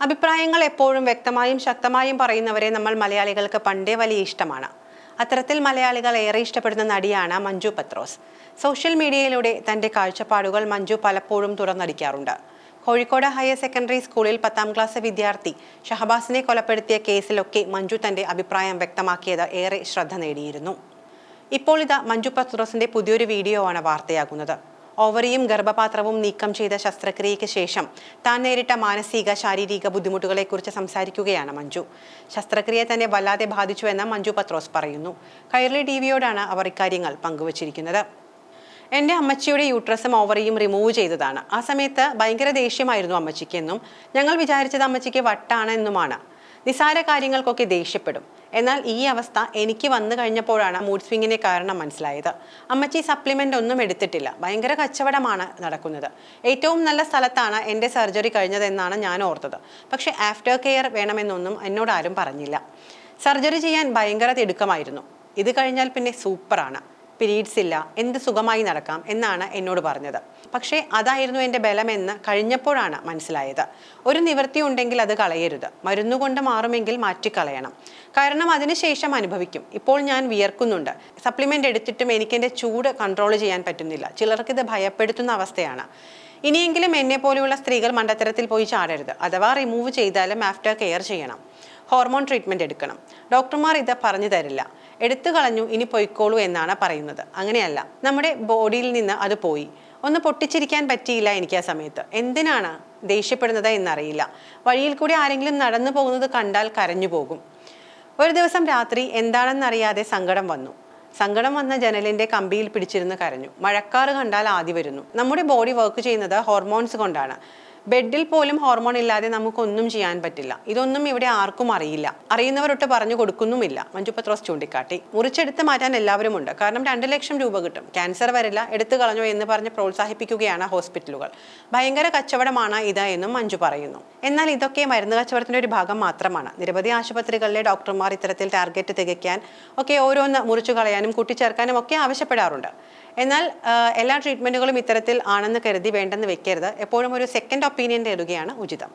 അഭിപ്രായങ്ങൾ എപ്പോഴും വ്യക്തമായും ശക്തമായും പറയുന്നവരെ നമ്മൾ മലയാളികൾക്ക് പണ്ടേ വലിയ ഇഷ്ടമാണ്. അത്തരത്തിൽ മലയാളികൾ ഏറെ ഇഷ്ടപ്പെടുന്ന നടിയാണ് മഞ്ജു പത്രോസ്. സോഷ്യൽ മീഡിയയിലൂടെ തന്റെ കാഴ്ചപ്പാടുകൾ മഞ്ജു പലപ്പോഴും തുറന്നടിക്കാറുണ്ട്. കോഴിക്കോട് ഹയർ സെക്കൻഡറി സ്കൂളിൽ 10ാം ക്ലാസ് വിദ്യാർത്ഥി ഷഹബാസിനെ കൊലപ്പെടുത്തിയ കേസിലൊക്കെ മഞ്ജു തന്റെ അഭിപ്രായം വ്യക്തമാക്കിയത് ഏറെ ശ്രദ്ധ നേടിയിരുന്നു. ഇപ്പോൾ ഇതാ മഞ്ജു പത്രോസിന്റെ പുതിയൊരു വീഡിയോ ആണ് വാർത്തയാകുന്നത്. ഓവറിയും ഗർഭപാത്രവും നീക്കം ചെയ്ത ശസ്ത്രക്രിയയ്ക്ക് ശേഷം താൻ നേരിട്ട മാനസിക ശാരീരിക ബുദ്ധിമുട്ടുകളെക്കുറിച്ച് സംസാരിക്കുകയാണ് മഞ്ജു. ശസ്ത്രക്രിയ തന്നെ വല്ലാതെ ബാധിച്ചുവെന്ന് മഞ്ജു പത്രോസ് പറയുന്നു. കൈരളി ടിവിയോടാണ് അവർ ഇക്കാര്യങ്ങൾ പങ്കുവച്ചിരിക്കുന്നത്. എൻ്റെ അമ്മച്ചിയുടെ യൂട്രസും ഓവറിയും റിമൂവ് ചെയ്തതാണ്. ആ സമയത്ത് ഭയങ്കര ദേഷ്യമായിരുന്നു അമ്മച്ചിക്കെന്നും ഞങ്ങൾ വിചാരിച്ചത് അമ്മച്ചിക്ക് വട്ടാണ് എന്നുമാണ്. നിസാര കാര്യങ്ങൾക്കൊക്കെ ദേഷ്യപ്പെടും. എന്നാൽ ഈ അവസ്ഥ എനിക്ക് വന്നു കഴിഞ്ഞപ്പോഴാണ് മൂഡ് സ്വിങ്ങിന് കാരണം മനസ്സിലായത്. അമ്മച്ചി സപ്ലിമെൻ്റ് ഒന്നും എടുത്തിട്ടില്ല. ഭയങ്കര കച്ചവടമാണ് നടക്കുന്നത്. ഏറ്റവും നല്ല സ്ഥലത്താണ് എൻ്റെ സർജറി കഴിഞ്ഞതെന്നാണ് ഞാൻ ഓർത്തത്. പക്ഷേ ആഫ്റ്റർ കെയർ വേണമെന്നൊന്നും എന്നോട് ആരും പറഞ്ഞില്ല. സർജറി ചെയ്യാൻ ഭയങ്കര തിടുക്കമായിരുന്നു. ഇത് കഴിഞ്ഞാൽ പിന്നെ സൂപ്പറാണ്, പീരീഡ്സ് ഇല്ല, എന്ത് സുഖമായി നടക്കാം എന്നാണ് എന്നോട് പറഞ്ഞത്. പക്ഷേ അതായിരുന്നു എൻ്റെ ബലമെന്ന് കഴിഞ്ഞപ്പോഴാണ് മനസ്സിലായത്. ഒരു നിവൃത്തി ഉണ്ടെങ്കിൽ അത് കളയരുത്. മരുന്നുകൊണ്ട് മാറുമെങ്കിൽ മാറ്റിക്കളയണം. കാരണം അതിനുശേഷം അനുഭവിക്കും. ഇപ്പോൾ ഞാൻ വിയർക്കുന്നുണ്ട്. സപ്ലിമെൻ്റ് എടുത്തിട്ടും എനിക്കെൻ്റെ ചൂട് കൺട്രോൾ ചെയ്യാൻ പറ്റുന്നില്ല. ചിലർക്കിത് ഭയപ്പെടുത്തുന്ന അവസ്ഥയാണ്. ഇനിയെങ്കിലും എന്നെ പോലെയുള്ള സ്ത്രീകൾ മണ്ടത്തരത്തിൽ പോയി ചാടരുത്. അഥവാ റിമൂവ് ചെയ്താലും ആഫ്റ്റർ കെയർ ചെയ്യണം. ഹോർമോൺ ട്രീറ്റ്മെൻറ്റ് എടുക്കണം. ഡോക്ടർമാർ ഇത് പറഞ്ഞു തരില്ല. എടുത്തു കളഞ്ഞു, ഇനി പൊയ്ക്കോളൂ എന്നാണ് പറയുന്നത്. അങ്ങനെയല്ല, നമ്മുടെ ബോഡിയിൽ നിന്ന് അത് പോയി. ഒന്ന് പൊട്ടിച്ചിരിക്കാൻ പറ്റിയില്ല എനിക്ക് ആ സമയത്ത്. എന്തിനാണ് ദേഷ്യപ്പെടുന്നത് എന്നറിയില്ല. വഴിയിൽ കൂടി ആരെങ്കിലും നടന്നു പോകുന്നത് കണ്ടാൽ കരഞ്ഞു പോകും. ഒരു ദിവസം രാത്രി എന്താണെന്നറിയാതെ സങ്കടം വന്ന ജനലിന്റെ കമ്പിയിൽ പിടിച്ചിരുന്ന് കരഞ്ഞു. മഴക്കാറ് കണ്ടാൽ ആദ്യ വരുന്നു. നമ്മുടെ ബോഡി വർക്ക് ചെയ്യുന്നത് ഹോർമോൺസ് കൊണ്ടാണ്. ബെഡിൽ പോലും ഹോർമോൺ ഇല്ലാതെ നമുക്കൊന്നും ചെയ്യാൻ പറ്റില്ല. ഇതൊന്നും ഇവിടെ ആർക്കും അറിയില്ല. അറിയുന്നവരൊട്ട് പറഞ്ഞു കൊടുക്കുന്നുമില്ല. മഞ്ജു പത്രോസ് ചൂണ്ടിക്കാട്ടി. മുറിച്ചെടുത്ത് മാറ്റാൻ എല്ലാവരും ഉണ്ട്. കാരണം 2 ലക്ഷം രൂപ കിട്ടും. ക്യാൻസർ വരില്ല, എടുത്തു കളഞ്ഞു എന്ന് പറഞ്ഞ് പ്രോത്സാഹിപ്പിക്കുകയാണ് ഹോസ്പിറ്റലുകൾ. ഭയങ്കര കച്ചവടമാണ് ഇത് എന്നും മഞ്ജു പറയുന്നു. എന്നാൽ ഇതൊക്കെ മരുന്ന് കച്ചവടത്തിന്റെ ഒരു ഭാഗം മാത്രമാണ്. നിരവധി ആശുപത്രികളിലെ ഡോക്ടർമാർ ഇത്തരത്തിൽ ടാർഗറ്റ് തികയ്ക്കാൻ ഒക്കെ ഓരോന്ന് മുറിച്ചു കളയാനും കൂട്ടിച്ചേർക്കാനും ഒക്കെ ആവശ്യപ്പെടാറുണ്ട്. എന്നാൽ എല്ലാ ട്രീറ്റ്മെന്റുകളും ഇത്തരത്തിൽ ആണെന്ന് കരുതി വേണ്ടെന്ന് വെക്കരുത്. എപ്പോഴും ഒരു സെക്കൻഡ് ഒപ്പീനിയൻ തേടുകയാണ് ഉചിതം.